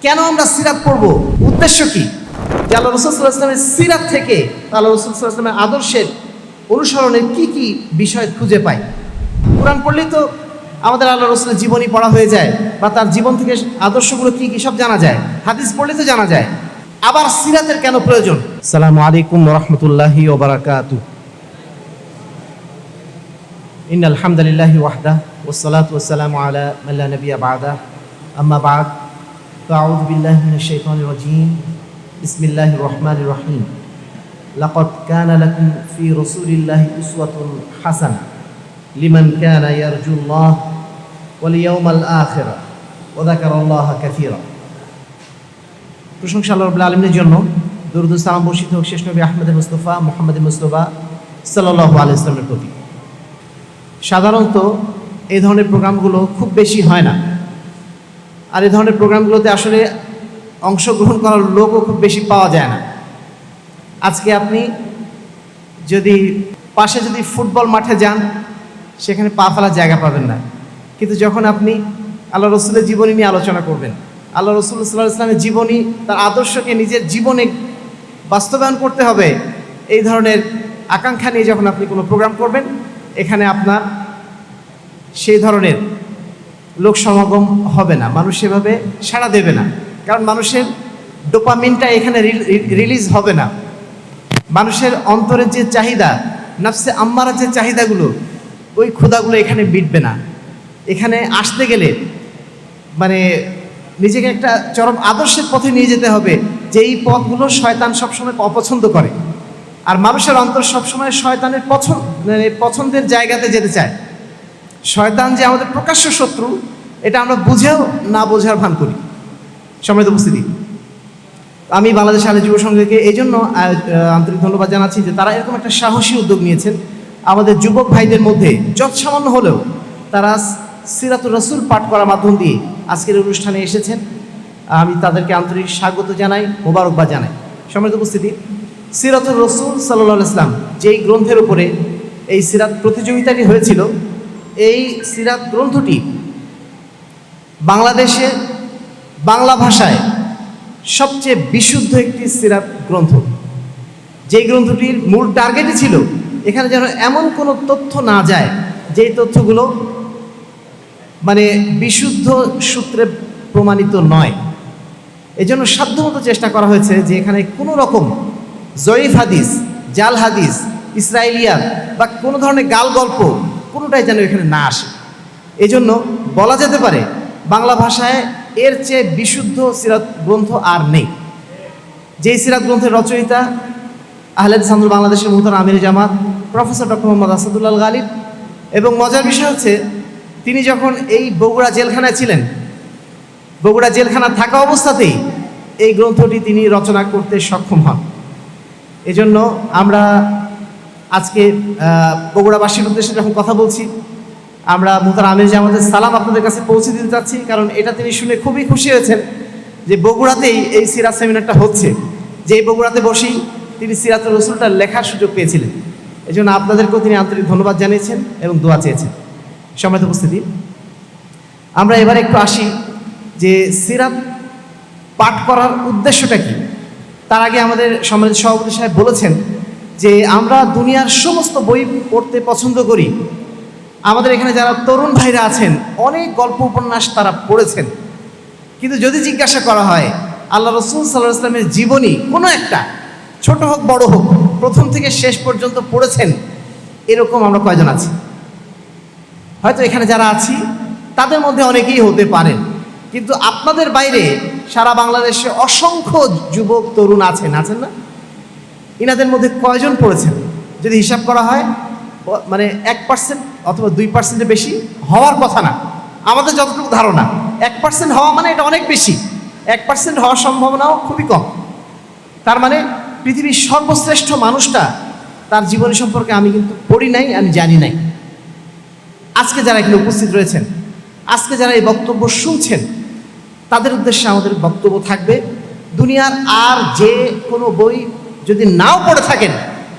কেন আমরা সিরাত পড়ব? উদ্দেশ্য কি? যে আল্লাহ রাসূল সাল্লাল্লাহু আলাইহি ওয়াসাল্লামের সিরাত থেকে আল্লাহ রাসূল সাল্লাল্লাহু আলাইহি ওয়াসাল্লামের আদর্শের অনুসরণের কি কি বিষয় খুঁজে পাই। কোরআন পড়লেই তো আমাদের আল্লাহ রাসূলের জীবনী পড়া হয়ে যায়, বা তার জীবন থেকে আদর্শগুলো কি কি সব জানা যায়। হাদিস পড়লে তো জানা যায়, আবার সিরাতের কেন প্রয়োজন? আসসালামু আলাইকুম ওয়া রাহমাতুল্লাহি ওয়া বারাকাতুহু। ইন্নাল হামদালিল্লাহি ওয়াহদাহু ওয়াসসালাতু ওয়াসসালামু আলা মান লা নাবিয়্যা বা'দাহু, আম্মা বা'দ। ফাআউযু বিল্লাহি মিনাশ শাইতানির রাজীম। বিসমিল্লাহির রহমানির রহিম। লাকাদ কানা লাকুম ফি রাসূলিল্লাহি উসওয়াতুন হাসানাহ লিমান কানা ইয়ারজুল্লাহ ওয়াল ইয়াউমাল আখির ওয়া যাকারাল্লাহা কাসীরা। প্রশংসা আল্লাহ রাব্বুল আলামিনের জন্য, দরুদ ও সালাম বর্ষিত হোক শেষ নবী আহমদ মুস্তাফা মুহাম্মদ মুস্তাফা সাল্লাল্লাহু আলাইহি ওয়াসাল্লামের প্রতি। সাধারণত এই ধরনের প্রোগ্রামগুলো খুব বেশি হয় না, আর এই ধরনের প্রোগ্রামগুলোতে আসলে অংশগ্রহণ করার লোকও খুব বেশি পাওয়া যায় না। আজকে আপনি যদি পাশে যদি ফুটবল মাঠে যান, সেখানে পা ফেলার জায়গা পাবেন না। কিন্তু যখন আপনি আল্লাহ রসুলের জীবনী নিয়ে আলোচনা করবেন, আল্লাহ রসুল সাল্লাল্লাহু আলাইহি ওয়াসাল্লামের জীবনী, তার আদর্শকে নিজের জীবনে বাস্তবায়ন করতে হবে, এই ধরনের আকাঙ্ক্ষা নিয়ে যখন আপনি কোনো প্রোগ্রাম করবেন, এখানে আপনার সেই ধরনের লোক সমাগম হবে না, মানুষ সেভাবে সাড়া দেবে না। কারণ মানুষের ডোপামিনটা এখানে রিলিজ হবে না। মানুষের অন্তরের যে চাহিদা, নাফসে আম্মারার যে চাহিদাগুলো, ওই ক্ষুধাগুলো এখানে মিটবে না। এখানে আসতে গেলে মানে নিজেকে একটা চরম আদর্শের পথে নিয়ে যেতে হবে, যে এই পথগুলো শয়তান সবসময় অপছন্দ করে। আর মানুষের অন্তর সবসময় শয়তানের পছন্দের জায়গাতে যেতে চায়। শয়তান যে আমাদের প্রকাশ্য শত্রু, এটা আমরা বুঝেও না বোঝার ভান করি। সম্মানিত উপস্থিতি, আমি বাংলাদেশ আহলে যুব সংঘকে এই জন্য আন্তরিক ধন্যবাদ জানাচ্ছি যে তারা এরকম একটা সাহসী উদ্যোগ নিয়েছেন। আমাদের যুবক ভাইদের মধ্যে যৎসামান্য হলেও তারা সিরাতুর রাসূল পাঠ করার মাধ্যম দিয়ে আজকের অনুষ্ঠানে এসেছেন। আমি তাদেরকে আন্তরিক স্বাগত জানাই, মোবারকবাদ জানাই। সম্মানিত উপস্থিতি, সিরাতুর রাসূল সাল্লাল্লাহু আলাইহি ওয়াসাল্লাম যেই গ্রন্থের উপরে এই সিরাত প্রতিযোগিতাটি হয়েছিল, এই সিরাত গ্রন্থটি বাংলাদেশে বাংলা ভাষায় সবচেয়ে বিশুদ্ধ একটি সিরাত গ্রন্থ। যেই গ্রন্থটির মূল টার্গেটই ছিল এখানে যেন এমন কোনো তথ্য না যায় যেই তথ্যগুলো মানে বিশুদ্ধ সূত্রে প্রমাণিত নয়। এজন্য সাধ্যমতো চেষ্টা করা হয়েছে যে এখানে কোনো রকম জয়ীফ হাদিস, জাল হাদিস, ইসরায়েলিয়াত বা কোনো ধরনের গাল গল্প কোনোটাই যেন এখানে না আসে। এজন্য বলা যেতে পারে বাংলা ভাষায় এর চেয়ে বিশুদ্ধ সিরাত গ্রন্থ আর নেই। যেই সিরাত গ্রন্থের রচয়িতা আহলে হাদিস আন্দোলন বাংলাদেশের মুহতারাম আমির জামাত প্রফেসর ডক্টর মোহাম্মদ আসাদুল্লাহ গালিব। এবং মজার বিষয় হচ্ছে, তিনি যখন এই বগুড়া জেলখানায় ছিলেন, বগুড়া জেলখানা থাকা অবস্থাতেই এই গ্রন্থটি তিনি রচনা করতে সক্ষম হন। এজন্য আমরা আজকে বগুড়াবাসীর উদ্দেশ্যে যখন কথা বলছি, আমরা মুহতারাম আমির জামাতের সালাম আপনাদের কাছে পৌঁছে দিতে চাচ্ছি। কারণ এটা তিনি শুনে খুবই খুশি হয়েছেন যে বগুড়াতেই এই সিরাত সেমিনারটা হচ্ছে, যে বগুড়াতে বসেই তিনি সিরাতুর রাসূলটা লেখার সুযোগ পেয়েছিলেন। এই জন্য আপনাদেরকেও তিনি আন্তরিক ধন্যবাদ জানিয়েছেন এবং দোয়া চেয়েছেন। সম্মানিত উপস্থিতি, আমরা এবার একটু আসি যে সিরাত পাঠ করার উদ্দেশ্যটা কি। তার আগে আমাদের সম্মানিত সভাপতি সাহেব বলেছেন যে আমরা দুনিয়ার সমস্ত বই পড়তে পছন্দ করি। আমাদের এখানে যারা তরুণ ভাইরা আছেন, অনেক গল্প উপন্যাস তারা পড়েছেন। কিন্তু যদি জিজ্ঞাসা করা হয় আল্লাহ রাসূল সাল্লাল্লাহু আলাইহি ওয়াসাল্লামের জীবনী কোনো একটা, ছোট হোক বড় হোক, প্রথম থেকে শেষ পর্যন্ত পড়েছেন, এরকম আমরা কয়জন আছি? হয়তো এখানে যারা আছি তাদের মধ্যে অনেকেই হতে পারেন, কিন্তু আপনাদের বাইরে সারা বাংলাদেশে অসংখ্য যুবক তরুণ আছেন না? ইনাদের মধ্যে কয়জন পড়েছেন? যদি হিসাব করা হয় মানে 1% অথবা 2% বেশি হওয়ার কথা না। আমাদের যতটুকু ধারণা 1% হওয়া মানে এটা অনেক বেশি, 1% হওয়ার সম্ভাবনাও খুবই কম। তার মানে পৃথিবীর সর্বশ্রেষ্ঠ মানুষটা, তার জীবনী সম্পর্কে আমি কিন্তু পড়ি নাই, আমি জানি নাই। আজকে যারা এখানে উপস্থিত রয়েছেন, আজকে যারা এই বক্তব্য শুনছেন, তাদের উদ্দেশ্যে আমাদের বক্তব্য থাকবে, দুনিয়ার আর যে কোনো বই যদি নাও পড়ে থাকেন,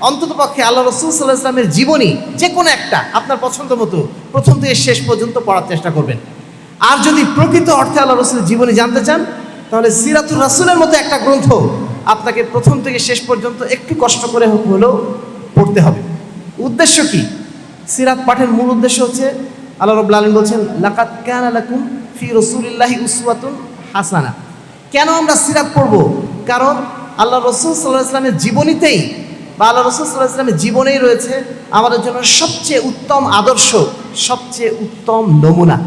অন্ততপক্ষে আল্লাহ রাসূল সাল্লাল্লাহু আলাইহি ওয়াসাল্লামের জীবনী যে কোনো একটা আপনার পছন্দ মতো প্রথম থেকে শেষ পর্যন্ত পড়ার চেষ্টা করবেন। আর যদি প্রকৃত অর্থে আল্লাহ রাসূলের জীবনী জানতে চান, তাহলে সিরাতুর রাসূলের মতো একটা গ্রন্থ আপনাকে প্রথম থেকে শেষ পর্যন্ত একটু কষ্ট করে হলেও পড়তে হবে। উদ্দেশ্য কি? সিরাত পাঠের মূল উদ্দেশ্য হচ্ছে, আল্লাহ রাব্বুল আলামিন বলছেন লাকাদ কানা লাকুম ফি রাসূলিল্লাহি উসওয়াতুন হাসানা। কেন আমরা সিরাত পড়ব? কারণ আল্লাহ রাসূল সাল্লাল্লাহু আলাইহি ওয়াসাল্লামের জীবনীতেই বা আল্লাহ রাসূল সাল্লাল্লাহু আলাইহি ওয়াসাল্লামের জীবনেই রয়েছে আমাদের জন্য সবচেয়ে উত্তম আদর্শ, সবচেয়ে উত্তম নমুনা।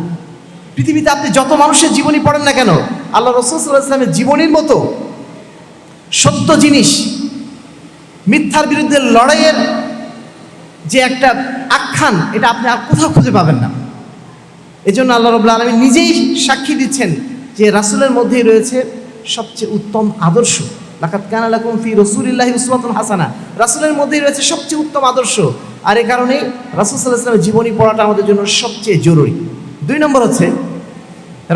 পৃথিবীতে আপনি যত মানুষের জীবনী পড়েন না কেন, আল্লাহ রাসূল সাল্লাল্লাহু আলাইহি ওয়াসাল্লামের জীবনীর মতো সত্য জিনিস, মিথ্যার বিরুদ্ধে লড়াইয়ের যে একটা আখ্যান, এটা আপনি আর কোথাও খুঁজে পাবেন না। এজন্য আল্লাহ রাব্বুল আলামিন নিজেই সাক্ষী দিচ্ছেন যে রাসূলের মধ্যেই রয়েছে সবচেয়ে উত্তম আদর্শ। লাকাদ কানা লাকুম ফি রাসূলিল্লাহি উসওয়াতুন হাসানা, রাসূলের মধ্যেই রয়েছে সবচেয়ে উত্তম আদর্শ। আর এই কারণেই রাসূল সাল্লাল্লাহু আলাইহি ওয়াসাল্লামের জীবনী পড়াটা আমাদের জন্য সবচেয়ে জরুরি। 2 নম্বর হচ্ছে,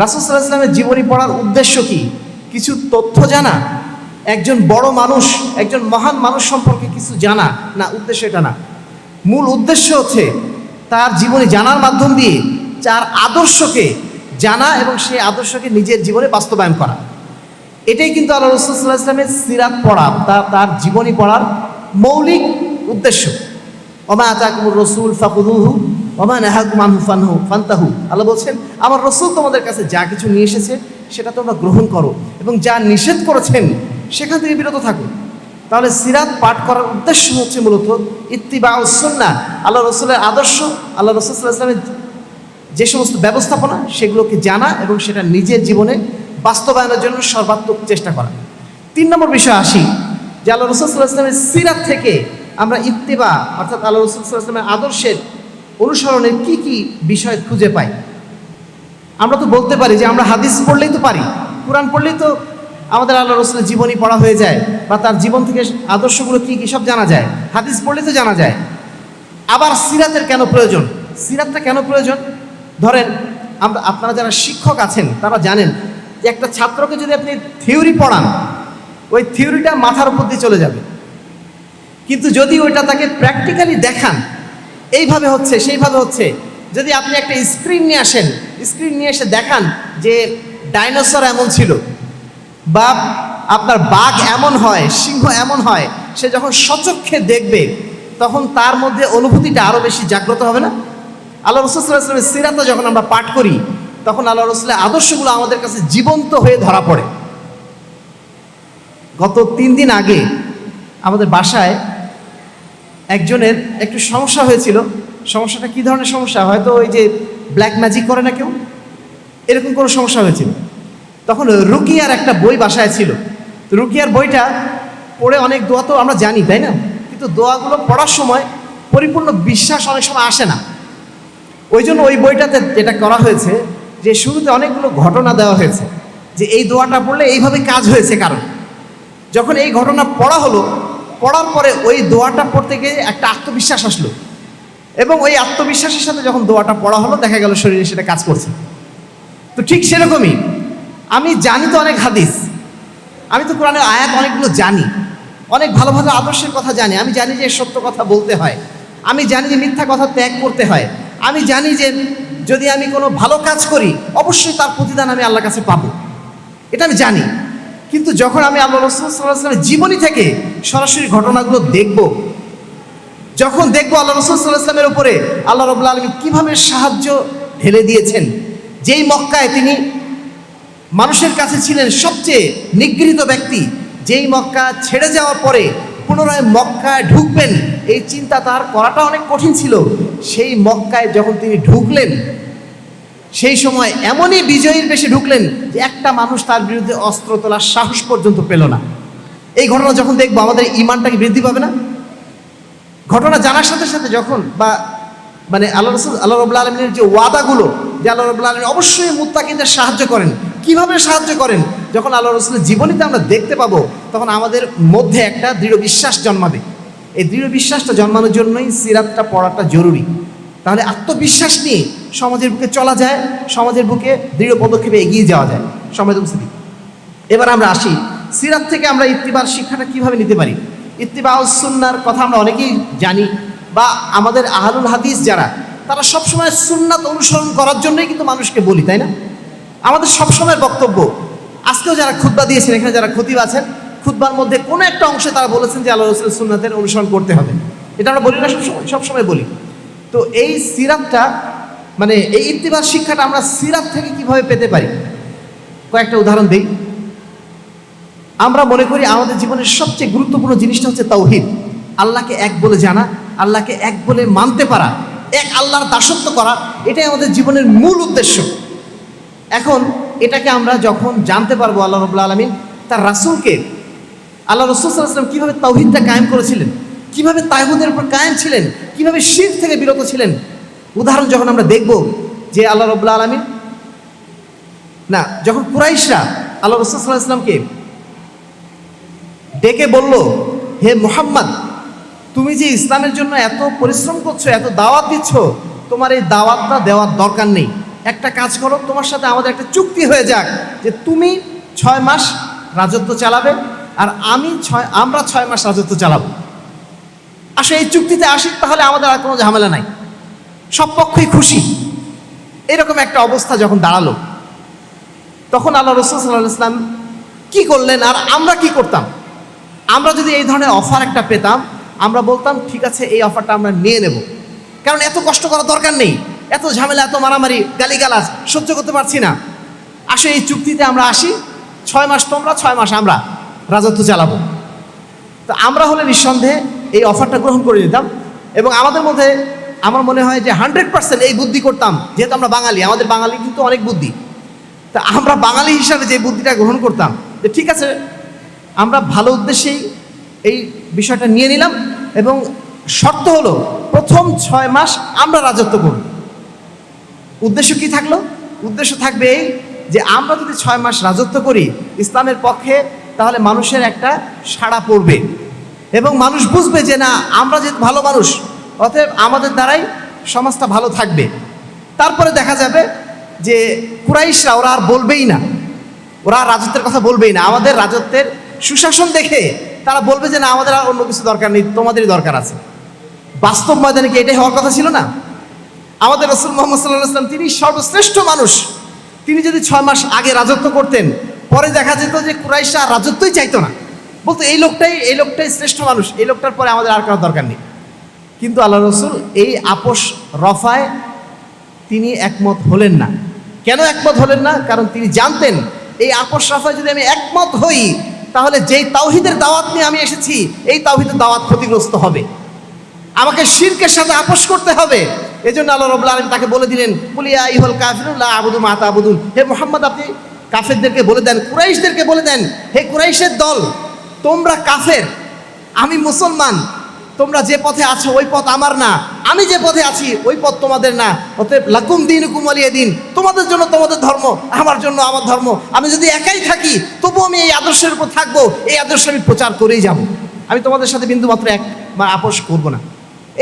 রাসূল সাল্লাল্লাহু আলাইহি ওয়াসাল্লামের জীবনী পড়ার উদ্দেশ্য কি? কিছু তথ্য জানা, একজন বড় মানুষ, একজন মহান মানুষ সম্পর্কে কিছু জানা না, উদ্দেশ্য এটা না। মূল উদ্দেশ্য হচ্ছে তার জীবনী জানার মাধ্যম দিয়ে তার আদর্শকে জানা এবং সেই আদর্শকে নিজের জীবনে বাস্তবায়ন করা। এটাই কিন্তু আল্লাহ রাসূল সাল্লাল্লাহু আলাইহি ওয়াসাল্লামের সিরাত পড়া, তার জীবনী পড়ার মৌলিক উদ্দেশ্য। ওমা আতাকুমুর রাসূল ফাখুযুহু ওমা নাহাকুম আনহু ফান্তাহু। আল্লাহ বলছেন, আমার রাসূল তোমাদের কাছে যা কিছু নিয়ে এসেছে সেটা তোমরা গ্রহণ করো, এবং যা নিষেধ করেছেন সেখান থেকে বিরত থাকো। তাহলে সিরাত পাঠ করার উদ্দেশ্য হচ্ছে মূলত ইত্তিবাউস সুন্নাহ, আল্লাহ রাসূলের আদর্শ, আল্লাহ রাসূল সাল্লাল্লাহু আলাইহি ওয়াসাল্লামের যে সমস্ত ব্যবস্থাপনা সেগুলোকে জানা এবং সেটা নিজের জীবনে বাস্তবায়নের জন্য সর্বাত্মক চেষ্টা করা। 3 নম্বর বিষয় আসি যে আল্লাহ রাসূল সাল্লাল্লাহু আলাইহি ওয়াসাল্লামের সিরাত থেকে আমরা ইত্তিবা অর্থাৎ আল্লাহ রাসূল সাল্লাল্লাহু আলাইহি ওয়াসাল্লামের আদর্শের অনুসরণের কি কি বিষয় খুঁজে পাই। আমরা তো বলতে পারি যে আমরা হাদিস পড়লেই তো পারি, কোরআন পড়লেই তো আমাদের আল্লাহ রাসূলের জীবনী পড়া হয়ে যায়, বা তার জীবন থেকে আদর্শগুলো কি কি সব জানা যায়, হাদিস পড়লেই তো জানা যায়। আবার সিরাতের কেন প্রয়োজন? সিরাতটা কেন প্রয়োজন? ধরেন আপনারা যারা শিক্ষক আছেন তারা জানেন যে একটা ছাত্রকে যদি আপনি থিওরি পড়ান, ওই থিওরিটা মাথার উপর দিয়ে চলে যাবে, কিন্তু যদি ওইটা তাকে প্র্যাকটিক্যালি দেখান, এইভাবে হচ্ছে সেইভাবে হচ্ছে, যদি আপনি একটা স্ক্রিন নিয়ে আসেন, স্ক্রিন নিয়ে এসে দেখান যে ডাইনোসর এমন ছিল, বা আপনার বাঘ এমন হয়, সিংহ এমন হয়, সে যখন সচক্ষে দেখবে তখন তার মধ্যে অনুভূতিটা আরও বেশি জাগ্রত হবে না? আল্লাহ রাসূল সাল্লাল্লাহু আলাইহি ওয়াসাল্লামের সিরাতটা যখন আমরা পাঠ করি তখন আল্লাহ রাসূলের আদর্শগুলো আমাদের কাছে জীবন্ত হয়ে ধরা পড়ে। গত 3 দিন আগে আমাদের বাসায় একজনের একটু সমস্যা হয়েছিল। সমস্যাটা কী ধরনের সমস্যা? হয়তো ওই যে ব্ল্যাক ম্যাজিক করে না কেউ, এরকম কোনো সমস্যা হয়েছিল। তখন রুকিয়ার একটা বই বাসায় ছিল। তো রুকিয়ার বইটা পড়ে অনেক দোয়া তো আমরা জানি, তাই না? কিন্তু দোয়াগুলো পড়ার সময় পরিপূর্ণ বিশ্বাস অনেক সময় আসে না। ওই জন্য ওই বইটাতে যেটা করা হয়েছে যে শুরুতে অনেকগুলো ঘটনা দেওয়া হয়েছে যে এই দোয়াটা পড়লে এইভাবে কাজ হয়েছে। কারণ যখন এই ঘটনা পড়া হলো, পড়ার পরে ওই দোয়াটা পড়তে গিয়ে একটা আত্মবিশ্বাস আসলো, এবং ওই আত্মবিশ্বাসের সাথে যখন দোয়াটা পড়া হলো দেখা গেল শরীরে সেটা কাজ করছে। তো ঠিক সেরকমই আমি জানি তো অনেক হাদিস, আমি তো কোরআনের আয়াত অনেকগুলো জানি, অনেক ভালো ভালো আদর্শের কথা জানি। আমি জানি যে সত্য কথা বলতে হয়, আমি জানি যে মিথ্যা কথা ত্যাগ করতে হয়, আমি জানি যে যদি আমি কোনো ভালো কাজ করি অবশ্যই তার প্রতিদান আমি আল্লাহর কাছে পাবো, এটা আমি জানি। কিন্তু যখন আমি আল্লাহ রাসূল সাল্লাল্লাহু আলাইহি ওয়াসাল্লামের জীবনী থেকে সরাসরি ঘটনাগুলো দেখব, যখন দেখবো আল্লাহ রাসূল সাল্লাল্লাহু আলাইহি ওয়াসাল্লামের উপরে আল্লাহ রাব্বুল আলামিন কীভাবে সাহায্য ঢেলে দিয়েছেন, যেই মক্কায় তিনি মানুষের কাছে ছিলেন সবচেয়ে নিগৃহীত ব্যক্তি, যেই মক্কা ছেড়ে যাওয়ার পরে পুনরায় মক্কায় ঢুকবেন এই চিন্তা তার করাটা অনেক কঠিন ছিল। সেই মক্কায় যখন তিনি ঢুকলেন সেই সময় এমনই বিজয়ীর বেশে ঢুকলেন যে একটা মানুষ তার বিরুদ্ধে অস্ত্র তোলার সাহস পর্যন্ত পেল না। এই ঘটনা যখন দেখবো আমাদের ঈমানটা কি বৃদ্ধি পাবে না? ঘটনা জানার সাথে সাথে যখন মানে আল্লাহ রাব্বুল আলামিনের যে ওয়াদাগুলো, যে আল্লাহ রাব্বুল আলামিন অবশ্যই মুত্তাকিনদের সাহায্য করেন, কিভাবে সাহায্য করেন, যখন আল্লাহ রাসূলের জীবনীতে আমরা দেখতে পাবো তখন আমাদের মধ্যে একটা দৃঢ় বিশ্বাস জন্মাবে। এই দৃঢ় বিশ্বাসটা জন্মানোর জন্যই সিরাতটা পড়াটা জরুরি। তাহলে আত্মবিশ্বাস নিয়ে সমাজের বুকে চলা যায়, সমাজের বুকে দৃঢ় পদক্ষেপে এগিয়ে যাওয়া যায়। সমাজ উপস্থিতি, এবার আমরা আসি সিরাত থেকে আমরা ইত্তিবার শিক্ষাটা কিভাবে নিতে পারি। ইত্তিবাউস সুন্নাহর কথা আমরা অনেকেই জানি, বা আমাদের আহলুল হাদিস যারা, তারা সবসময় সুন্নাত অনুসরণ করার জন্যই কিন্তু মানুষকে বলি, তাই না? আমাদের সবসময় বক্তব্য আজকেও যারা খুতবা দিয়েছেন, এখানে যারা খতিব আছেন, খুতবার মধ্যে কোনো একটা অংশে তারা বলেছেন যে আল্লাহ রসুলের সুন্নাতের অনুসরণ করতে হবে। এটা আমরা বলি না সবসময় বলি। তো এই সিরাতটা মানে এই ইত্তিবার শিক্ষাটা আমরা সিরাত থেকে কিভাবে পেতে পারি, কয়েকটা উদাহরণ দিই। আমরা মনে করি আমাদের জীবনের সবচেয়ে গুরুত্বপূর্ণ জিনিসটা হচ্ছে তাওহীদ, আল্লাহকে এক বলে জানা, আল্লাহকে এক বলে মানতে পারা, এক আল্লাহর দাসত্ব করা, এটাই আমাদের জীবনের মূল উদ্দেশ্য। এখন এটাকে আমরা যখন জানতে পারবো আল্লাহ রাব্বুল আলামিন তার রাসূলকে, আল্লাহ রাসূল সাল্লাল্লাহু আলাইহি ওয়াসাল্লাম কীভাবে তাওহীদটা কায়েম করেছিলেন, কীভাবে তাগুতের উপর কায়েম ছিলেন, কীভাবে শিরক থেকে বিরত ছিলেন, উদাহরণ যখন আমরা দেখব যে আল্লাহ রাব্বুল আলামিন না, যখন কুরাইশরা আল্লাহ রাসূল সাল্লাল্লাহু আলাইহি ওয়াসাল্লামকে ডেকে বলল, হে মুহাম্মদ, তুমি যে ইসলামের জন্য এত পরিশ্রম করছো, এত দাওয়াত দিচ্ছ, তোমার এই দাওয়াতটা দেওয়ার দরকার নেই। একটা কাজ করো, তোমার সাথে আমাদের একটা চুক্তি হয়ে যাক যে তুমি 6 মাস রাজত্ব চালাবে আর আমরা 6 মাস রাজত্ব চালাবো। আসলে এই চুক্তিতে আসি, তাহলে আমাদের আর কোনো ঝামেলা নাই, সব পক্ষই খুশি। এরকম একটা অবস্থা যখন দাঁড়ালো, তখন আল্লাহ রাসূল সাল্লাল্লাহু আলাইহি ওয়াসাল্লাম কি করলেন আর আমরা কি করতাম? আমরা যদি এই ধরনের অফার একটা পেতাম, আমরা বলতাম ঠিক আছে, এই অফারটা আমরা নিয়ে নেব, কারণ এত কষ্ট করার দরকার নেই, এত ঝামেলা, এত মারামারি, গালিগালাজ সহ্য করতে পারছি না। আসলে এই চুক্তিতে আমরা আসি, 6 মাস তোমরা, 6 মাস আমরা রাজত্ব চালাবো। তো আমরা হলে নিঃসন্দেহে এই অফারটা গ্রহণ করে নিতাম, এবং আমাদের মধ্যে আমার মনে হয় যে 100% এই বুদ্ধি করতাম, যেহেতু আমরা বাঙালি, আমাদের বাঙালি কিন্তু অনেক বুদ্ধি। তা আমরা বাঙালি হিসাবে যে বুদ্ধিটা গ্রহণ করতাম যে ঠিক আছে, আমরা ভালো উদ্দেশ্যেই এই বিষয়টা নিয়ে নিলাম, এবং শর্ত হলো প্রথম 6 মাস আমরা রাজত্ব করব। উদ্দেশ্য কি থাকলো? উদ্দেশ্য থাকবে এই যে আমরা যদি 6 মাস রাজত্ব করি ইসলামের পক্ষে, তাহলে মানুষের একটা সাড়া পড়বে এবং মানুষ বুঝবে যে না, আমরা যে ভালো মানুষ, অতএব আমাদের দ্বারাই সমাজটা ভালো থাকবে। তারপরে দেখা যাবে যে কুরাইশরা ওরা আর বলবেই না, ওরা রাজত্বের কথা বলবেই না। আমাদের রাজত্বের সুশাসন দেখে তারা বলবে যে না, আমাদের আর অন্য কিছু দরকার নেই, তোমাদেরই দরকার আছে। বাস্তব ময়দানে কি এটাই হওয়ার কথা ছিল না? আমাদের রাসূল মুহাম্মদ সাল্লাল্লাহু আলাইহি ওয়াসাল্লাম তিনি সর্বশ্রেষ্ঠ মানুষ, তিনি যদি 6 মাস আগে রাজত্ব করতেন, পরে দেখা যেত যে কুরাইশরা রাজত্বই চাইতো না, বলতো এই লোকটাই শ্রেষ্ঠ মানুষ, এই লোকটার পরে আমাদের আর কারো দরকার নেই। কিন্তু আল্লাহ রাসূল এই আপোষ রফায় তিনি একমত হলেন না। কেন একমত হলেন না? কারণ তিনি জানতেন এই আপোষ রফায় যদি আমি একমত হই, তাহলে যেই তাওহীদের দাওয়াত নিয়ে আমি এসেছি, এই তাওহীদের দাওয়াত ক্ষতিগ্রস্ত হবে, আমাকে শিরকের সাথে আপোষ করতে হবে। এজন্য আল্লাহ রাব্বুল আলামিন তাকে বলে দিলেন, কুল ইয়া আইয়ুহাল কাফিরুন লা আ'বুদু মা তা'বুদুন। হে মুহাম্মদ, আপনি কাফেরদেরকে বলে দেন, কুরাইশদেরকে বলে দেন, হে কুরাইশের দল, তোমরা কাফের, আমি মুসলমান, তোমরা যে পথে আছো ওই পথ আমার না, আমি যে পথে আছি ওই পথ তোমাদের না, অতএব লাকুম দীনুকুম ওয়ালিয়া দীন, তোমাদের জন্য তোমাদের ধর্ম, আমার জন্য আমার ধর্ম। আমি যদি একাই থাকি তবু আমি এই আদর্শের উপর থাকবো, এই আদর্শ আমি প্রচার করেই যাব, আমি তোমাদের সাথে বিন্দুমাত্র আপোষ করব না।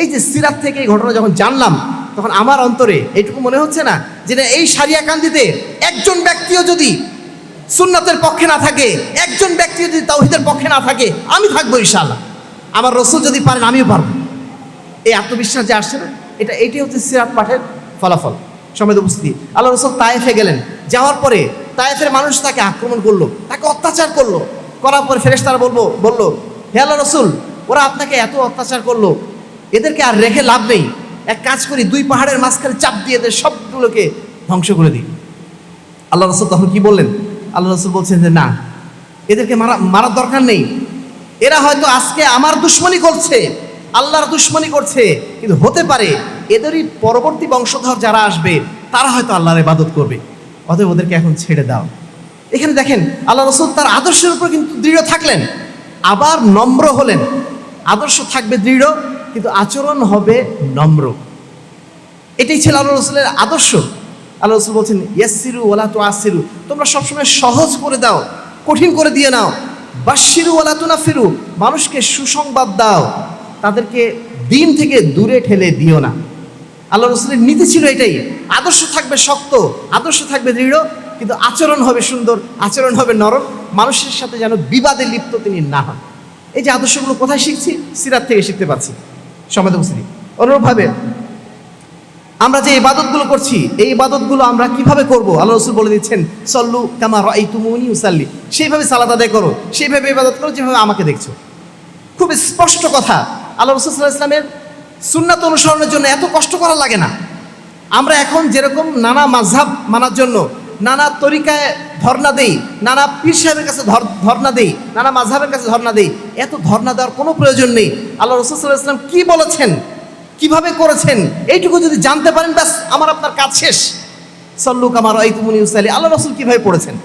এই যে সিরাত থেকে এই ঘটনা যখন জানলাম, তখন আমার অন্তরে এইটুকু মনে হচ্ছে না যে এই সারিয়াকান্দিতে একজন ব্যক্তিও যদি সুন্নাতের পক্ষে না থাকে, একজন ব্যক্তি যদি তাওহীদের পক্ষে না থাকে, আমি থাকবো ইনশাআল্লাহ। আমার রাসূল যদি পারেন, আমিও পারবো। এই আত্মবিশ্বাস যে আসছে না, এটাই হচ্ছে সিরাত পাঠের ফলাফল। সম্মানিত উপস্থিতি, আল্লাহ রাসূল তায়েফে গেলেন, যাওয়ার পরে তায়েফের মানুষ তাকে আক্রমণ করলো, তাকে অত্যাচার করলো, করার পরে ফেরেশতারা বলল, হে আল্লাহ রাসূল, ওরা আপনাকে এত অত্যাচার করলো, এদেরকে আর রেখে লাভ নেই, এক কাজ করি, 2 পাহাড়ের মাঝখানে চাপ দিয়ে এদের সবগুলোকে ধ্বংস করে দিই। আল্লাহ রাসূল তখন কি বললেন? আল্লাহ রাসূল বলছেন যে না, এদেরকে মারার দরকার নেই, এরা হয়তো আজকে আমার দুশ্মনী করছে, আল্লাহর দুশ্মনী করছে, কিন্তু হতে পারে এদেরই পরবর্তী বংশধর যারা আসবে তারা হয়তো আল্লাহর ইবাদত করবে, অতএব ওদেরকে এখন ছেড়ে দাও। এখানে দেখেন আল্লাহ রাসূল তার আদর্শের উপর কিন্তু দৃঢ় থাকলেন, আবার নম্র হলেন। আদর্শ থাকবে দৃঢ়, কিন্তু আচরণ হবে নম্র। এটাই ছিল আল্লাহ রাসূলের আদর্শ। আল্লাহ রাসূল বলছেন, ইয়াসসিরু ওয়ালা তুআসসিরু, তোমরা সবসময় সহজ করে দাও, কঠিন করে দিয়ে নাও। বাশশিরু ওয়ালা তুনাফিরু, মানুষকে সুসংবাদ দাও, তাদেরকে দিন থেকে দূরে ঠেলে দিও না। আল্লাহ রাসূলের নীতি ছিল এটাই। আদর্শ থাকবে শক্ত, আদর্শ থাকবে দৃঢ়, কিন্তু আচরণ হবে সুন্দর, আচরণ হবে নরম, মানুষের সাথে যেন বিবাদে লিপ্ত তিনি না হন। এই যে আদর্শগুলো কোথায় শিখছি? সিরাত থেকে শিখতে পাচ্ছি। সম্মানিত উপস্থিতি, অনুরূপভাবে আমরা যে ইবাদতগুলো করছি, এই ইবাদতগুলো আমরা কিভাবে করব? আল্লাহ রাসূল বলে দিচ্ছেন, সল্লু কামা রাআইতুমুনি উসাল্লি, সেইভাবে সালাত আদায় করো, সেইভাবে ইবাদত করো যেভাবে আমাকে দেখছো। খুব স্পষ্ট কথা। আল্লাহ রাসূল সাল্লাল্লাহু আলাইহি ওয়াসাল্লামের সুন্নাত অনুসরণের জন্য এত কষ্ট করা লাগে না। আমরা এখন যেরকম নানা মাযহাব মানার জন্য নানা তরিকায় ধর্ণা দেই, নানা পীর সাহেবের কাছে ধর্ণা দেই, নানা মাযহাবের কাছে ধর্ণা দেই, এত ধর্ণা দেওয়ার কোনো প্রয়োজন নেই। আল্লাহ রাসূল সাল্লাল্লাহু আলাইহি ওয়াসাল্লাম কি বলেছেন, কিভাবে করেছেন, এইটুকু যদি জানতে পারেন ব্যাস আমার আপনার কাজ শেষ। সল্লু কামা রাআইতুমুনি উসাল্লি, আল্লাহ রাসূল কিভাবে পড়েছেন,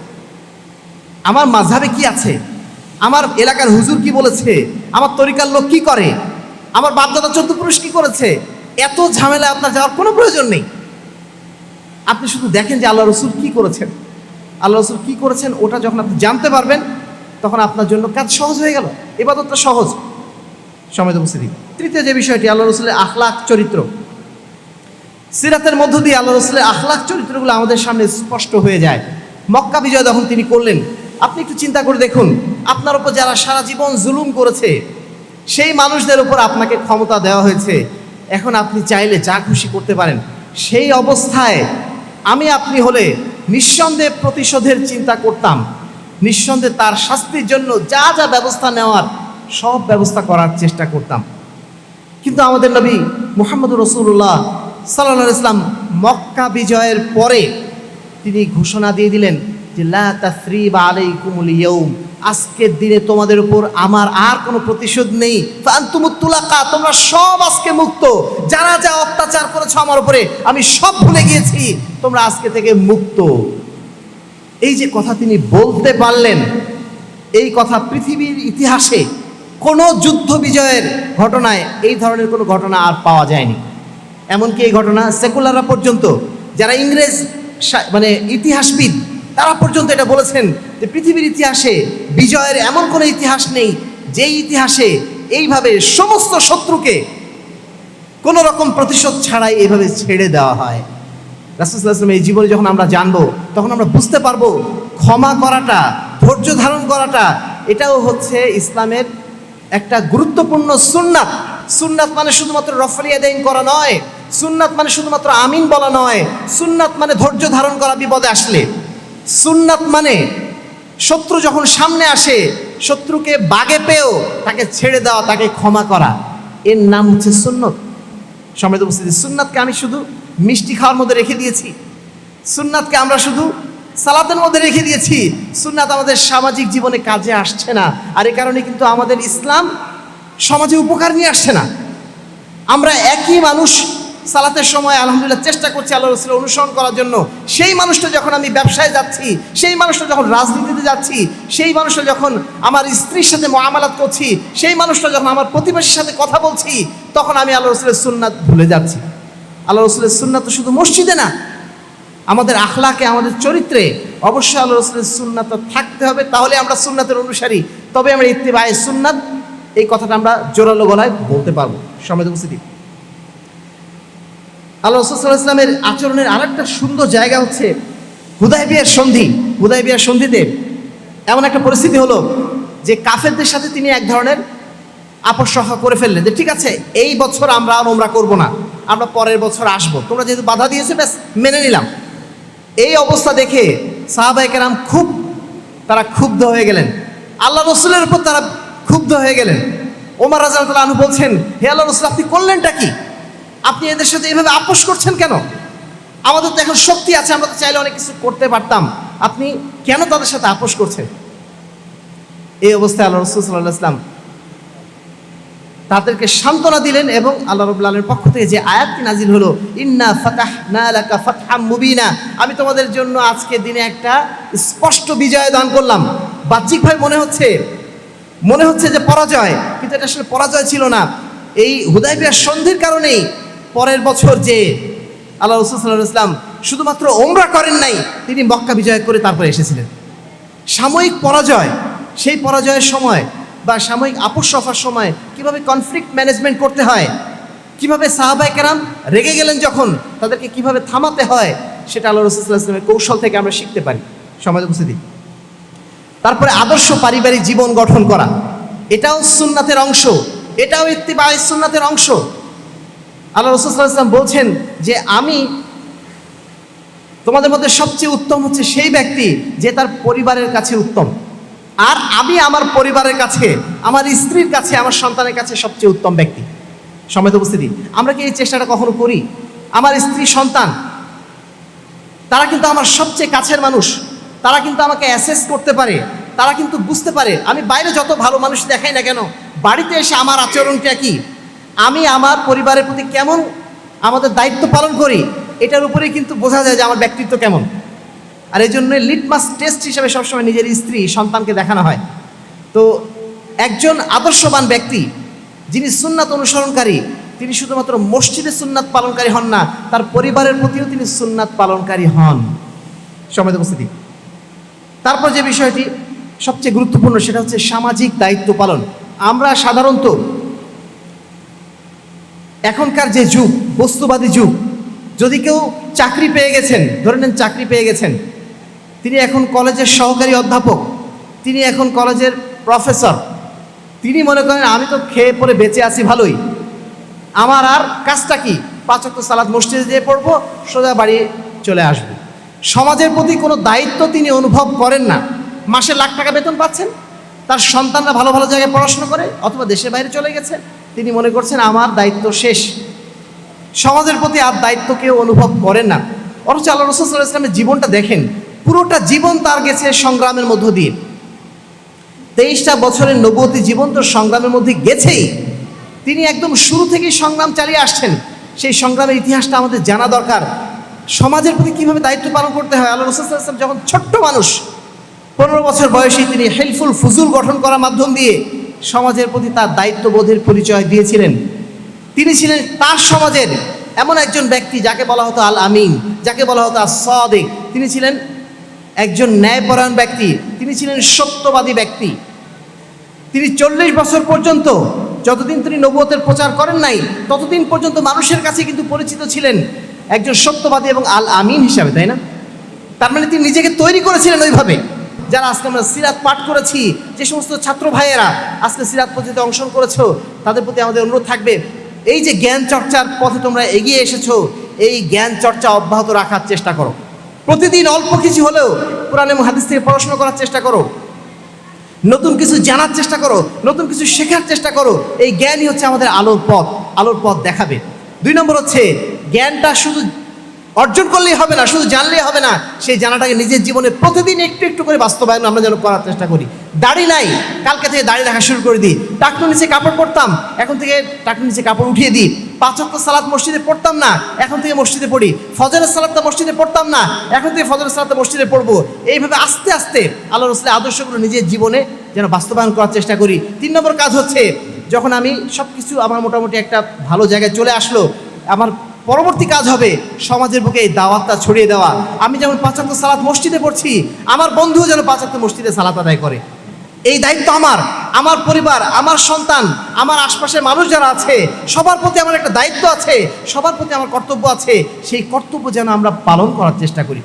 আমার মাযহাবে কি আছে, আমার এলাকার হুজুর কি বলেছে, আমার তরিকার লোক কি করে, আমার বাপদাদা চৌদ্দপুরুষ কি করেছে, এত ঝামেলায় আপনার যাওয়ার কোনো প্রয়োজন নেই। আপনি শুধু দেখেন যে আল্লাহ রসুল কি করেছেন, আল্লাহ রসুল কি করেছেন, ওটা যখন আপনি জানতে পারবেন তখন আপনার জন্য কাজ সহজ হয়ে গেল, ইবাদতটা সহজ। সময় উপস্থিতি। তৃতীয় যে বিষয়টি, আল্লাহ রসুলের আখলাক চরিত্র। সিরাতের মধ্য দিয়ে আল্লাহ রসুলের আখলাক চরিত্রগুলো আমাদের সামনে স্পষ্ট হয়ে যায়। মক্কা বিজয় যখন তিনি করলেন, আপনি একটু চিন্তা করে দেখুন, আপনার উপর যারা সারা জীবন জুলুম করেছে সেই মানুষদের উপর আপনাকে ক্ষমতা দেওয়া হয়েছে, এখন আপনি চাইলে যা খুশি করতে পারেন। সেই অবস্থায় আমি আপনি হলে নিঃসন্দেহে প্রতিশোধের চিন্তা করতাম, নিঃসন্দেহে তার শাস্তির জন্য যা যা ব্যবস্থা নেওয়ার সব ব্যবস্থা করার চেষ্টা করতাম। কিন্তু আমাদের নবী মুহাম্মদুর রাসূলুল্লাহ সাল্লাল্লাহু আলাইহি ওয়াসাল্লাম মক্কা বিজয়ের পরে তিনি ঘোষণা দিয়ে দিলেন যে লা তাসরিবা আলাইকুমুল ইয়াউম, আজকের দিনে তোমাদের উপর আমার আর কোনো প্রতিশোধ নেই। ফাআনতুমুত তুলাকা, তোমরা সব আজকে মুক্ত, যারা যা অত্যাচার করেছো আমার উপরে আমি সব ভুলে গিয়েছি, তোমরা আজকে থেকে মুক্ত। এই যে কথা তিনি বলতে পারলেন, এই কথা পৃথিবীর ইতিহাসে কোনো যুদ্ধ বিজয়ের ঘটনায় এই ধরনের কোনো ঘটনা আর পাওয়া যায়নি। এমনকি এই ঘটনা সেকুলাররা পর্যন্ত, যারা ইংরেজ মানে ইতিহাসবিদ, তারা পর্যন্ত এটা বলেছেন যে পৃথিবীর ইতিহাসে বিজয়ের এমন কোনো ইতিহাস নেই যেই ইতিহাসে এইভাবে সমস্ত শত্রুকে কোনো রকম প্রতিশোধ ছাড়াই এইভাবে ছেড়ে দেওয়া হয়। রাসূল সাল্লাল্লাহু আলাইহি ওয়াসাল্লাম এই জীবনে যখন আমরা জানবো, তখন আমরা বুঝতে পারবো ক্ষমা করাটা, ধৈর্য ধারণ করাটা, এটাও হচ্ছে ইসলামের একটা গুরুত্বপূর্ণ সুন্নাত। সুন্নাত মানে শুধুমাত্র রফল ইয়াদাইন করা নয়, সুন্নাত মানে শুধুমাত্র আমিন বলা নয়, সুন্নাত মানে ধৈর্য ধারণ করা বিপদে আসলে, সুন্নাত মানে শত্রু যখন সামনে আসে শত্রুকে বাগে পেয়েও তাকে ছেড়ে দেওয়া, তাকে ক্ষমা করা, এর নাম হচ্ছে সুন্নত। সম্মানিত উপস্থিতি, সুন্নাতকে আমি শুধু মিষ্টি খাওয়ার মধ্যে রেখে দিয়েছি, সুন্নাতকে আমরা শুধু সালাতের মধ্যে রেখে দিয়েছি, সুন্নাত আমাদের সামাজিক জীবনে কাজে আসছে না। আর এই কারণে কিন্তু আমাদের ইসলাম সমাজে উপকার নিয়ে আসছে না। আমরা একই মানুষ সালাতের সময় আলহামদুলিল্লাহ চেষ্টা করছি আল্লাহ রাসূলের অনুসরণ করার জন্য, সেই মানুষটা যখন আমি ব্যবসায় যাচ্ছি, সেই মানুষটা যখন রাজনীতিতে যাচ্ছি, সেই মানুষটা যখন আমার স্ত্রীর সাথে মুআমালাত করছি, সেই মানুষটা যখন আমার প্রতিবেশীর সাথে কথা বলছি, তখন আমি আল্লাহ রাসূলের সুন্নাত ভুলে যাচ্ছি। আল্লাহ রাসূলের সুন্নাত তো শুধু মসজিদে না, আমাদের আখলাকে, আমাদের চরিত্রে অবশ্যই আল্লাহ রাসূলের সুন্নাত থাকতে হবে। তাহলে আমরা সুন্নাতের অনুসারী, তবে আমরা ইত্তিবায়ে সুন্নাত, এই কথাটা আমরা জোরালো গলায় বলতে পারবো। সম্মানিত উপস্থিতি, আল্লাহ রাসূল সাল্লাল্লাহু আলাইহি ওয়াসাল্লামের আচরণের আরেকটা সুন্দর জায়গা হচ্ছে হুদায়বিয়ার সন্ধি। হুদায়বিয়ার সন্ধিতে এমন একটা পরিস্থিতি হলো যে কাফেরদের সাথে তিনি এক ধরনের আপোষ সভা করে ফেললেন যে ঠিক আছে, এই বছর আমরা আর উমরা করবো না, আমরা পরের বছর আসবো, তোমরা যেহেতু বাধা দিয়েছো ব্যাস মেনে নিলাম। এই অবস্থা দেখে সাহাবায়ে কেরাম তারা ক্ষুব্ধ হয়ে গেলেন, আল্লাহ রসুলের উপর তারা ক্ষুব্ধ হয়ে গেলেন। ওমর রাদিয়াল্লাহু আনহু বলছেন, হে আল্লাহ রসুল, আপনি করলেনটা কি? আপনি এদের সাথে এইভাবে আপোষ করছেন কেন? আমাদের তো এখন শক্তি আছে, আমরা তো চাইলে অনেক কিছু করতে পারতাম, আপনি কেন তাদের সাথে আপোষ করছেন? এই অবস্থায় আল্লাহ রাসূল সাল্লাল্লাহু আলাইহি ওয়াসাল্লাম তাদেরকে সান্ত্বনা দিলেন এবং আল্লাহ রাব্বুল আলামিনের পক্ষ থেকে যে আয়াতটি নাজিল হলো, ইন্না ফাতাহনা লাকা ফাতহাম মুবিনা, আমি তোমাদের জন্য আজকে দিনে একটা স্পষ্ট বিজয় দান করলাম। বাহ্যিকভাবে মনে হচ্ছে যে পরাজয়, কিন্তু এটা আসলে পরাজয় ছিল না। এই হুদায়বিয়ার সন্ধির কারণেই পরের বছর যে আল্লাহ রাসূল সাল্লাল্লাহু আলাইহি ওয়াসাল্লাম শুধুমাত্র ওমরা করেন নাই, তিনি মক্কা বিজয় করে তারপরে এসেছিলেন। সাময়িক পরাজয়, সেই পরাজয়ের সময় বা সাময়িক আপোষ সফার সময় কিভাবে কনফ্লিক্ট ম্যানেজমেন্ট করতে হয়, কিভাবে সাহাবায়ে কেরাম রেগে গেলেন যখন তাদেরকে কিভাবে থামাতে হয়, সেটা আল্লাহ রাসূল সাল্লাল্লাহু আলাইহি ওয়াসাল্লামের কৌশল থেকে আমরা শিখতে পারি। সমাজ উপস্থিতি, তারপরে আদর্শ পারিবারিক জীবন গঠন করা, এটাও সুন্নাতের অংশ, এটাও ইত্তিবায়ে সুন্নাতের অংশ। আল্লাহ রাসূল সাল্লাল্লাহু আলাইহি ওয়াসাল্লাম বলছেন যে আমি তোমাদের মধ্যে সবচেয়ে উত্তম হচ্ছে সেই ব্যক্তি যে তার পরিবারের কাছে উত্তম, আর আমি আমার পরিবারের কাছে, আমার স্ত্রীর কাছে, আমার সন্তানের কাছে সবচেয়ে উত্তম ব্যক্তি। সম্মানিত উপস্থিতি, আমরা কি এই চেষ্টাটা কখনো করি? আমার স্ত্রী, সন্তান, তারা কিন্তু আমার সবচেয়ে কাছের মানুষ, তারা কিন্তু আমাকে অ্যাসেস করতে পারে, তারা কিন্তু বুঝতে পারে আমি বাইরে যত ভালো মানুষ দেখাই না কেন, বাড়িতে এসে আমার আচরণটা কি, আমি আমার পরিবারের প্রতি কেমন আমাদের দায়িত্ব পালন করি, এটার উপরেই কিন্তু বোঝা যায় যে আমার ব্যক্তিত্ব কেমন। আর এই জন্য লিটমাস টেস্ট হিসেবে সবসময় নিজের স্ত্রী, সন্তানকে দেখানো হয়। তো একজন আদর্শবান ব্যক্তি যিনি সুন্নাত অনুসরণকারী, তিনি শুধুমাত্র মসজিদে সুন্নাত পালনকারী হন না, তার পরিবারের প্রতিও তিনি সুন্নাত পালনকারী হন। সম্মানিত উপস্থিতি, তারপর যে বিষয়টি সবচেয়ে গুরুত্বপূর্ণ সেটা হচ্ছে সামাজিক দায়িত্ব পালন। আমরা সাধারণত এখনকার যে যুগ, বস্তুবাদী যুগ, যদি কেউ চাকরি পেয়ে গেছেন, ধরে নেন চাকরি পেয়ে গেছেন, তিনি এখন কলেজের সহকারী অধ্যাপক, তিনি এখন কলেজের প্রফেসর, তিনি মনে করেন আমি তো খেয়ে পরে বেঁচে আছি ভালোই, আমার আর কাজটা কি, 5 ওয়াক্ত সালাত মসজিদে যেয়ে পড়বো, সোজা বাড়ি চলে আসবো। সমাজের প্রতি কোনো দায়িত্ব তিনি অনুভব করেন না। মাসে লাখ টাকা বেতন পাচ্ছেন, তার সন্তানরা ভালো ভালো জায়গায় পড়াশোনা করে অথবা দেশের বাইরে চলে গেছে, তিনি মনে করছেন আমার দায়িত্ব শেষ। সমাজের প্রতি আর দায়িত্ব কেউ অনুভব করেন না। অথচ আল্লাহ রাসূল সাল্লাল্লাহু আলাইহি ওয়াসাল্লামের জীবনটা দেখেন, পুরোটা জীবন তার গেছে সংগ্রামের মধ্য দিয়ে। 23টা বছরের নবুয়তি জীবন তো সংগ্রামের মধ্যে গেছেই। তিনি একদম শুরু থেকেই সংগ্রাম চালিয়ে আসছেন। সেই সংগ্রামের ইতিহাসটা আমাদের জানা দরকার। সমাজের প্রতি কীভাবে দায়িত্ব পালন করতে হয়। আল্লাহ রাসূল সাল্লাল্লাহু আলাইহি ওয়াসাল্লাম যখন ছোট্ট মানুষ, 15 বছর বয়সে তিনি হেলফুল ফুজুল গঠন করার মাধ্যম দিয়ে সমাজের প্রতি তার দায়িত্ববোধের পরিচয় দিয়েছিলেন। তিনি ছিলেন তার সমাজের এমন একজন ব্যক্তি যাকে বলা হতো আল আমিন, যাকে বলা হতো আস-সাদিক। তিনি ছিলেন একজন ন্যায়পরায়ণ ব্যক্তি, তিনি ছিলেন সত্যবাদী ব্যক্তি। তিনি 40 বছর পর্যন্ত, যতদিন তিনি নবুয়তের প্রচার করেন নাই, ততদিন পর্যন্ত মানুষের কাছে কিন্তু পরিচিত ছিলেন একজন সত্যবাদী এবং আল আমিন হিসাবে, তাই না? তার মানে তিনি নিজেকে তৈরি করেছিলেন ওইভাবে। যারা আজকে আমরা সিরাত পাঠ করেছি, যে সমস্ত ছাত্র ভাইয়েরা আজকে সিরাত পদ্ধতিতে অংশগ্রহণ করেছো, তাদের প্রতি আমাদের অনুরোধ থাকবে, এই যে জ্ঞান চর্চার পথে তোমরা এগিয়ে এসেছো, এই জ্ঞান চর্চা অব্যাহত রাখার চেষ্টা করো। প্রতিদিন অল্প কিছু হলেও কোরআন এবং হাদিস থেকে পড়াশোনা করার চেষ্টা করো, নতুন কিছু জানার চেষ্টা করো, নতুন কিছু শেখার চেষ্টা করো। এই জ্ঞানই হচ্ছে আমাদের আলোর পথ দেখাবে। 2 নম্বর হচ্ছে, জ্ঞানটা শুধু অর্জন করলেই হবে না, শুধু জানলেই হবে না, সেই জানাটাকে নিজের জীবনে প্রতিদিন একটু একটু করে বাস্তবায়ন আমরা যেন করার চেষ্টা করি। দাড়ি নাই, কালকে থেকে দাড়ি রাখা শুরু করে দিই। টাকনুর নিচে কাপড় পরতাম, এখন থেকে টাকনুর নিচে কাপড় উঠিয়ে দিই। 5 ওয়াক্ত সালাত মসজিদে পড়তাম না, এখন থেকে মসজিদে পড়ি। ফজরের সালাতটা মসজিদে পড়তাম না, এখন থেকে ফজরের সালাতটা মসজিদে পড়বো। এইভাবে আস্তে আস্তে আল্লাহ রাসূলের আদর্শগুলো নিজের জীবনে যেন বাস্তবায়ন করার চেষ্টা করি। 3 নম্বর কাজ হচ্ছে, যখন আমি সব কিছু আমার মোটামুটি একটা ভালো জায়গায় চলে আসলো, আমার পরবর্তী কাজ হবে সমাজের বুকে এই দাওয়াতটা ছড়িয়ে দেওয়া। আমি যেমন 5 ওয়াক্ত সালাত মসজিদে পড়ছি, আমার বন্ধুও যেন 5 ওয়াক্ত মসজিদে সালাত আদায় করে। এই দায়িত্ব আমার পরিবার, আমার সন্তান, আমার আশপাশের মানুষ যারা আছে, সবার প্রতি আমার একটা দায়িত্ব আছে, সবার প্রতি আমার কর্তব্য আছে। সেই কর্তব্য যেন আমরা পালন করার চেষ্টা করি।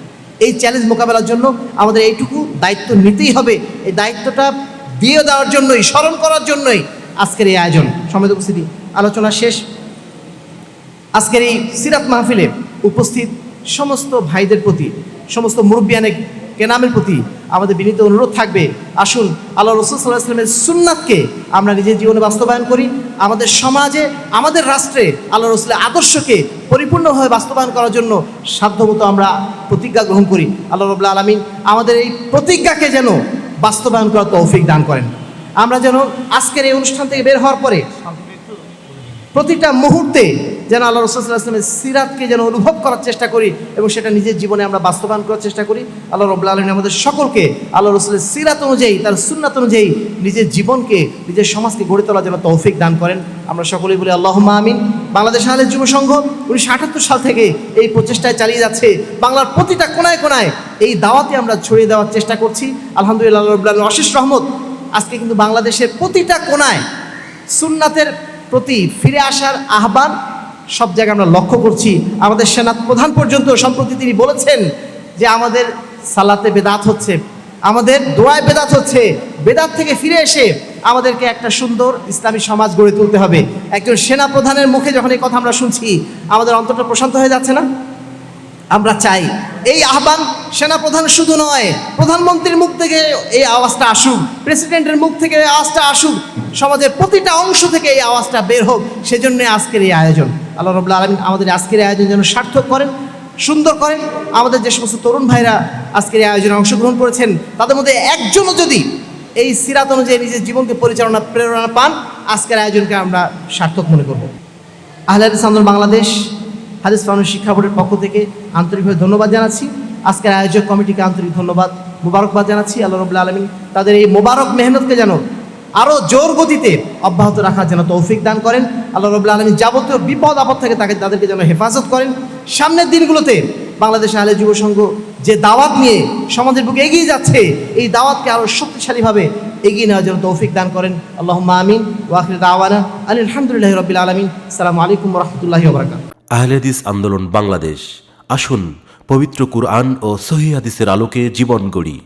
এই চ্যালেঞ্জ মোকাবেলার জন্য আমাদের এইটুকু দায়িত্ব নিতেই হবে। এই দায়িত্বটা দিয়ে দেওয়ার জন্যই, স্মরণ করার জন্যই আজকের এই আয়োজন। সম্মানিত উপস্থিতি, আলোচনা শেষ। আজকের এই সিরাত মাহফিলে উপস্থিত সমস্ত ভাইদের প্রতি, সমস্ত মুরব্বিয়ানে কেরামের প্রতি আমাদের বিনীত অনুরোধ থাকবে, আসুন আল্লাহ রাসূল সাল্লাল্লাহু আলাইহি ওয়াসাল্লামের সুন্নাতকে আমরা নিজের জীবনে বাস্তবায়ন করি। আমাদের সমাজে, আমাদের রাষ্ট্রে আল্লাহ রাসূলের আদর্শকে পরিপূর্ণভাবে বাস্তবায়ন করার জন্য সাধ্যমতো আমরা প্রতিজ্ঞা গ্রহণ করি। আল্লাহ রাব্বুল আলামিন আমাদের এই প্রতিজ্ঞাকে যেন বাস্তবায়ন করার তৌফিক দান করেন। আমরা যেন আজকের এই অনুষ্ঠান থেকে বের হওয়ার পরে প্রতিটা মুহূর্তে যেন আল্লাহ রাসূল সাল্লাল্লাহু আলাইহি ওয়াসাল্লামের সিরাতকে যেন অনুভব করার চেষ্টা করি এবং সেটা নিজের জীবনে আমরা বাস্তবায়ন করার চেষ্টা করি। আল্লাহ রাব্বুল আলামিন আমাদের সকলকে আল্লাহ রাসূলের সিরাত অনুযায়ী, তার সুন্নাত অনুযায়ী নিজের জীবনকে, নিজের সমাজকে গড়ে তোলার জন্য তৌফিক দান করেন। আমরা সকলেই বলি আল্লাহুম্মা আমিন। বাংলাদেশ আহলে যুব সংঘ 1978 সাল থেকে এই প্রচেষ্টায় চালিয়ে যাচ্ছে। বাংলার প্রতিটা কোনায় কোনায় এই দাওয়াতে আমরা ছড়িয়ে দেওয়ার চেষ্টা করছি। আলহামদুলিল্লাহ, আল্লাহ রাব্বুল আলামিনের অশেষ রহমত, আজকে কিন্তু বাংলাদেশের প্রতিটা কোনায় সুন্নাতের প্রতি ফিরে আসার আহ্বান সব জায়গায় আমরা লক্ষ্য করছি। আমাদের সেনাত প্রধান পর্যন্ত সম্প্রতি তিনি বলেছেন যে আমাদের সালাতে বেদাত হচ্ছে, আমাদের দোয়ায় বেদাত হচ্ছে। বেদাত থেকে ফিরে এসে আমাদেরকে একটা সুন্দর ইসলামী সমাজ গড়ে তুলতে হবে। একজন সেনা প্রধানের মুখে যখন এই কথা আমরা শুনছি, আমাদের অন্তরটা প্রশান্ত হয়ে যাচ্ছে না? আমরা চাই এই আহ্বান সেনাপ্রধান শুধু নয়, প্রধানমন্ত্রীর মুখ থেকে এই আওয়াজটা আসুক, প্রেসিডেন্টের মুখ থেকে এই আওয়াজটা আসুক, সমাজের প্রতিটা অংশ থেকে এই আওয়াজটা বের হোক। সেজন্য আজকের এই আয়োজন। আল্লাহ রাব্বুল আলামিন আমাদের আজকের এই আয়োজন যেন সার্থক করেন, সুন্দর করেন। আমাদের যে সমস্ত তরুণ ভাইরা আজকের এই আয়োজনে অংশগ্রহণ করেছেন, তাদের মধ্যে একজনও যদি এই সিরাত অনুযায়ী নিজের জীবনকে পরিচালনা প্রেরণা পান, আজকের আয়োজনকে আমরা সার্থক মনে করব। আহলে হাদিস আন্দোলন বাংলাদেশ হাদিস ফাউন্ডেশন শিক্ষা বোর্ডের পক্ষ থেকে আন্তরিকভাবে ধন্যবাদ জানাচ্ছি। আজকের আয়োজক কমিটিকে আন্তরিক ধন্যবাদ, মোবারকবাদ জানাচ্ছি। আল্লাহ রাব্বুল আলামিন তাদের এই মোবারক মেহনতকে যেন আরও জোর গতিতে অব্যাহত রাখার যেন তৌফিক দান করেন। আল্লাহ রাব্বুল আলামিন যাবতীয় বিপদ আপদ থেকে তাদেরকে যেন হেফাজত করেন। সামনের দিনগুলোতে বাংলাদেশ আহলে যুব সংঘ যে দাওয়াত নিয়ে সমাজের বুকে এগিয়ে যাচ্ছে, এই দাওয়াতকে আরও শক্তিশালীভাবে এগিয়ে নেওয়ার জন্য তৌফিক দান করেন। আল্লাহুম্মা আমিন ওয়া আখিরু দাওয়ানা আলহামদুলিল্লাহি রাব্বিল আলামিন। আসসালামু আলাইকুম ওয়া রাহমাতুল্লাহি ওয়া বারাকাতুহু। আহলে হাদিস আন্দোলন বাংলাদেশ, আসুন পবিত্র কুরআন ও সহিহ হাদিসের আলোকে জীবন গড়ি।